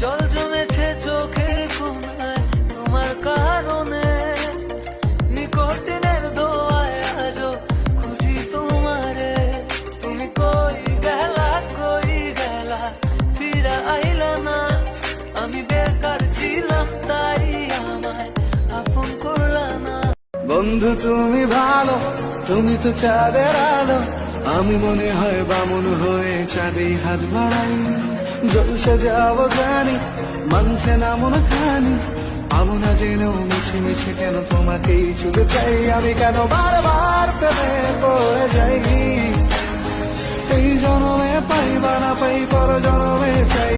জল জমেছে চোখের কোনায় তোমার কারণে, নিকটিনের দোয়ায় আজো খুঁজি তোমারে। তুমি কই গেলা ফিরা আইলা না, আমি বেকার ছিলাম তাই আমায় আপন করলা না। বন্ধু তুমি ভালো, তুমি তো চাঁদের আলো, আমি মনে হয় বামুন হয়ে চাঁদে হাত বাড়াই। জলসে যাবো জানি, মানছে না মন খানি, পাবো না জেনেও মিছে মিছে কেন তোমাকেই চুলে চাই। আমি কেন বারবার প্রেমে পড়ে যাই, এই জনমে পাই বা না পাই পর জনমে চাই।